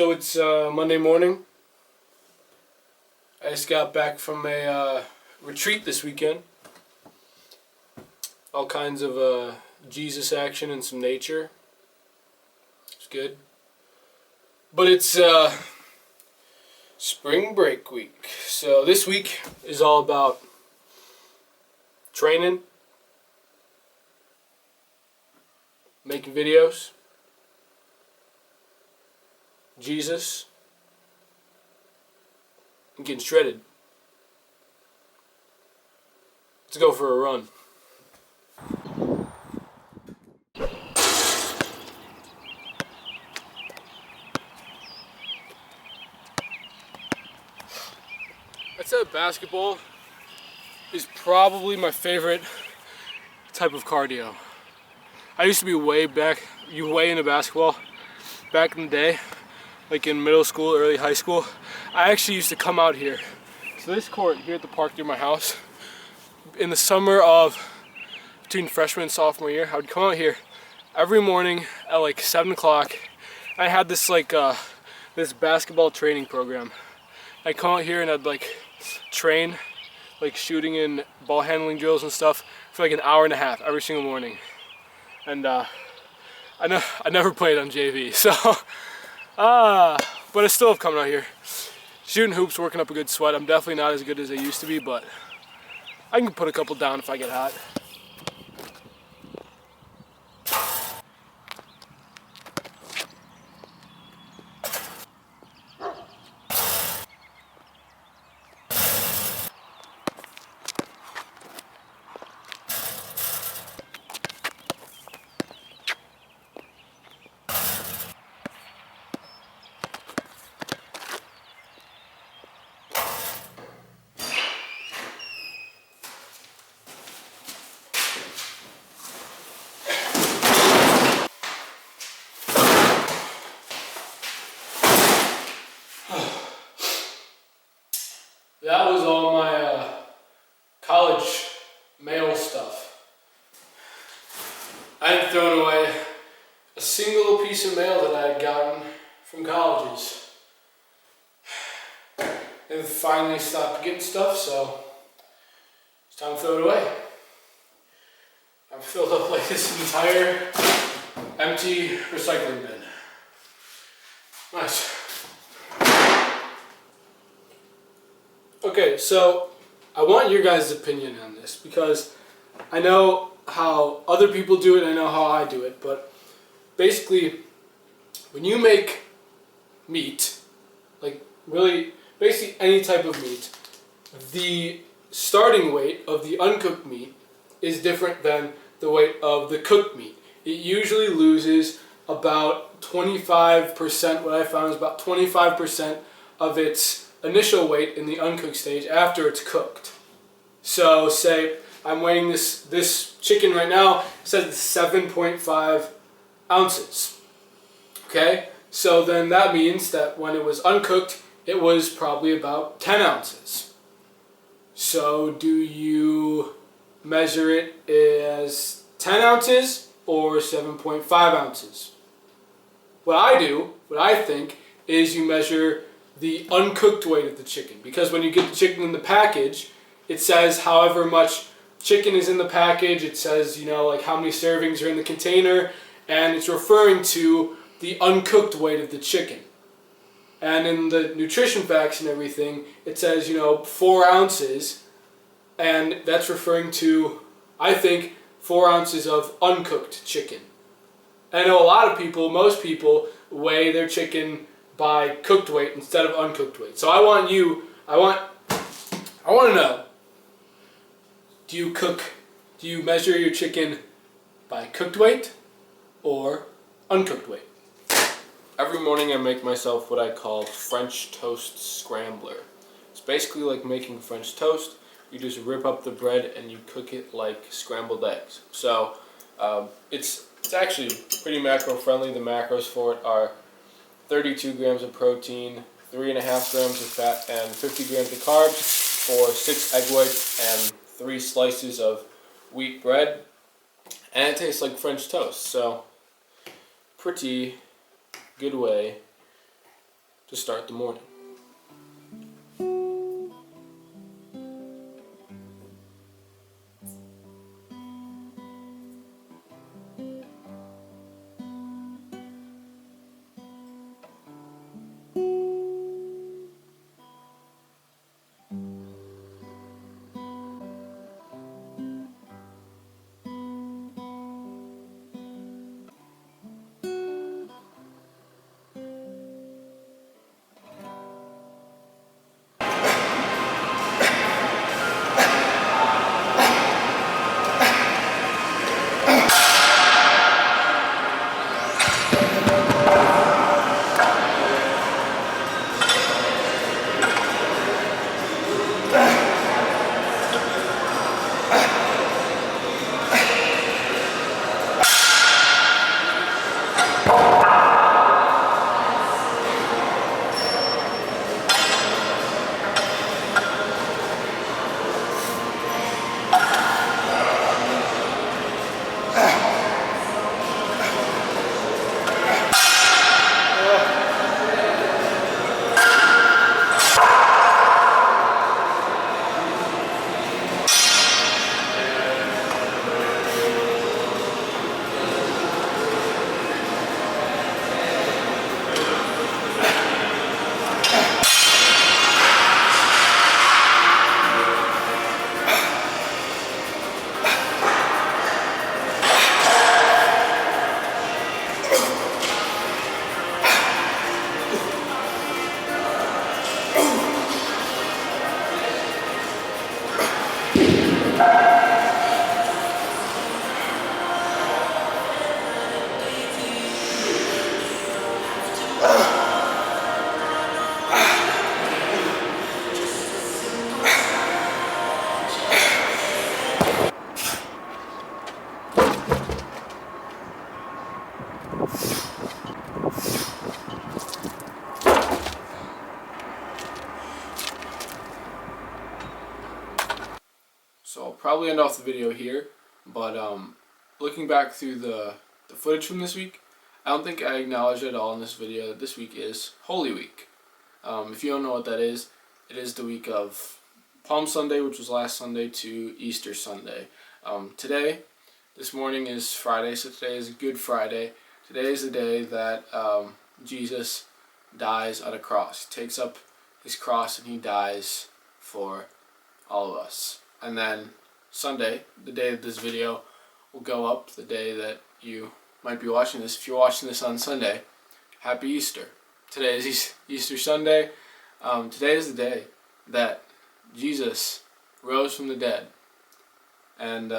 So it's Monday morning. I just got back from a retreat this weekend. All kinds of Jesus action and some nature. It's good. But it's spring break week. So this week is all about training, making videos, Jesus, and getting shredded. Let's go for a run. I'd say basketball is probably my favorite type of cardio. I used to be way into basketball back in the day, like in middle school, early high school. I actually used to come out here. So this court here at the park near my house, in the summer of between freshman and sophomore year, I would come out here every morning at like 7 o'clock. I had this this basketball training program. I'd come out here and I'd train shooting and ball handling drills and stuff for like an hour and a half every single morning. And I never played on JV, so but I still have coming out here shooting hoops, working up a good sweat. I'm definitely not as good as I used to be, but I can put a couple down if I get hot. That was all my college mail stuff. I had thrown away a single piece of mail that I had gotten from colleges. And finally stopped getting stuff, so it's time to throw it away. I've filled up this entire empty recycling bin. Nice. Okay, so I want your guys' opinion on this because I know how other people do it, I know how I do it, but basically when you make meat, basically any type of meat, the starting weight of the uncooked meat is different than the weight of the cooked meat. It usually loses about 25%, what I found is about 25% of its initial weight in the uncooked stage after it's cooked. So say I'm weighing this chicken right now, it says it's 7.5 ounces. Okay, so then that means that when it was uncooked, it was probably about 10 ounces. So do you measure it as 10 ounces or 7.5 ounces? What I think is you measure the uncooked weight of the chicken, because when you get the chicken in the package, it says however much chicken is in the package, it says how many servings are in the container, and it's referring to the uncooked weight of the chicken. And in the nutrition facts and everything, it says 4 ounces, and that's referring to, I think, 4 ounces of uncooked chicken. I know a lot of people, most people, weigh their chicken by cooked weight instead of uncooked weight. So I want to know, do you measure your chicken by cooked weight or uncooked weight? Every morning I make myself what I call French toast scrambler. It's basically like making French toast. You just rip up the bread and you cook it like scrambled eggs. So it's actually pretty macro friendly. The macros for it are 32 grams of protein, 3.5 grams of fat, and 50 grams of carbs for 6 egg whites and 3 slices of wheat bread. And it tastes like French toast, so pretty good way to start the morning. So I'll probably end off the video here, but looking back through the footage from this week, I don't think I acknowledged at all in this video that this week is Holy Week. If you don't know what that is, it is the week of Palm Sunday, which was last Sunday, to Easter Sunday. This morning is Friday, so today is Good Friday. Today is the day that Jesus dies on a cross. He takes up his cross and he dies for all of us. And then Sunday, the day that this video will go up, the day that you might be watching this, if you're watching this on Sunday, Happy Easter. Today is Easter Sunday. Today is the day that Jesus rose from the dead. And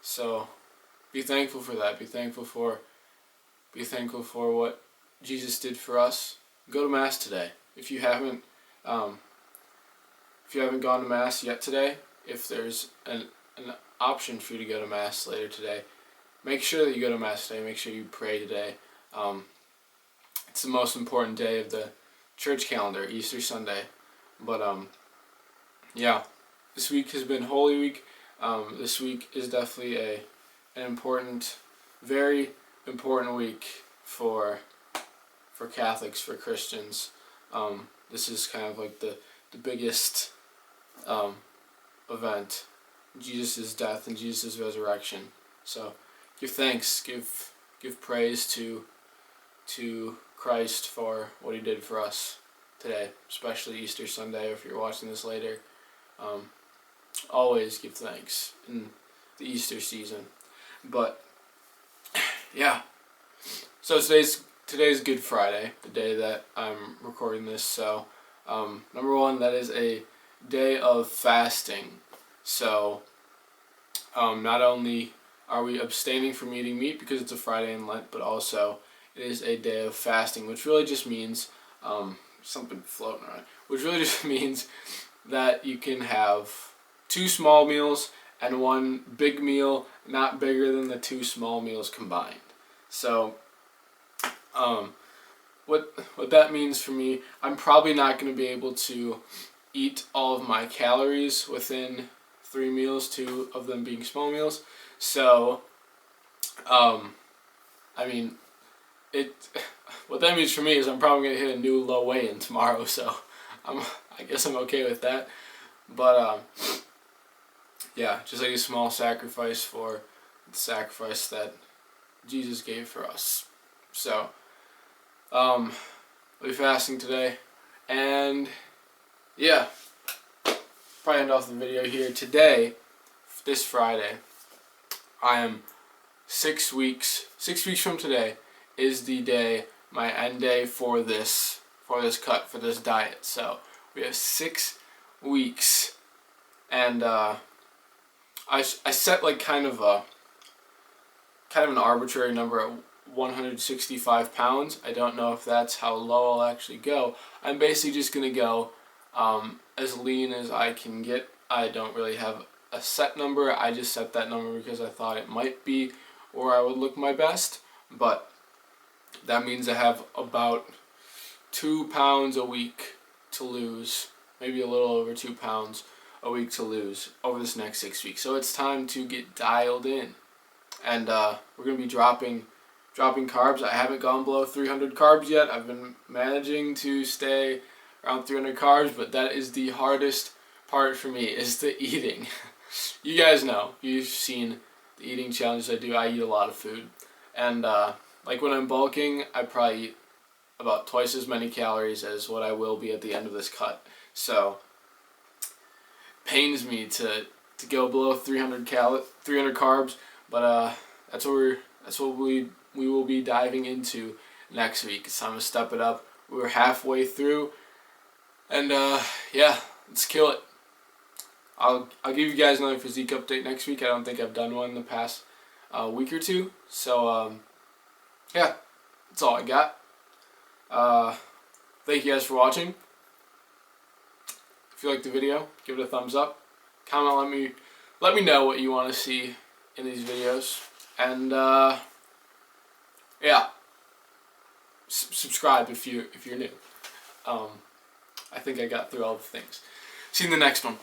so be thankful for that. Be thankful for what Jesus did for us. Go to Mass today. If you haven't gone to Mass yet today, if there's an option for you to go to Mass later today, make sure that you go to Mass today. Make sure you pray today. It's the most important day of the church calendar, Easter Sunday. But yeah, this week has been Holy Week. This week is definitely an important, very important week for Catholics, for Christians. This is kind of like the biggest event, Jesus' death and Jesus' resurrection. So give thanks, give praise to Christ for what he did for us today, especially Easter Sunday. If you're watching this later, always give thanks in the Easter season. But yeah, so today's Good Friday, the day that I'm recording this. So number one, that is a day of fasting. So not only are we abstaining from eating meat because it's a Friday in Lent, but also it is a day of fasting, which really just means something floating around, which really just means that you can have 2 small meals and 1 big meal, not bigger than the 2 small meals combined. So what that means for me, I'm probably not going to be able to eat all of my calories within 3 meals, 2 of them being small meals. So I mean, what that means for me is I'm probably gonna hit a new low weigh-in tomorrow, so I guess I'm okay with that. But yeah, just like a small sacrifice for the sacrifice that Jesus gave for us. So I'll be fasting today, and yeah, probably end off the video here today. This Friday, I am 6 weeks. 6 weeks from today is the day, my end day for this cut, for this diet. So we have 6 weeks, and I set like kind of an arbitrary number at 165 pounds. I don't know if that's how low I'll actually go. I'm basically just gonna go as lean as I can get. I don't really have a set number. I just set that number because I thought it might be where I would look my best. But that means I have about 2 pounds a week to lose, maybe a little over 2 pounds a week to lose over this next 6 weeks. So it's time to get dialed in, and we're gonna be dropping carbs. I haven't gone below 300 carbs yet. I've been managing to stay around 300 carbs, but that is the hardest part for me, is the eating. You guys know, you've seen the eating challenges I do. I eat a lot of food, and like when I'm bulking, I probably eat about twice as many calories as what I will be at the end of this cut. So pains me to go below 300 carbs, but that's what we will be diving into next week. It's time to step it up. We're halfway through, and yeah, let's kill it. I'll give you guys another physique update next week. I don't think I've done one in the past week or two. So yeah, that's all I got. Thank you guys for watching. If you liked the video, give it a thumbs up. Comment, let me know what you want to see in these videos, and yeah, subscribe if you're new. I think I got through all the things. See you in the next one.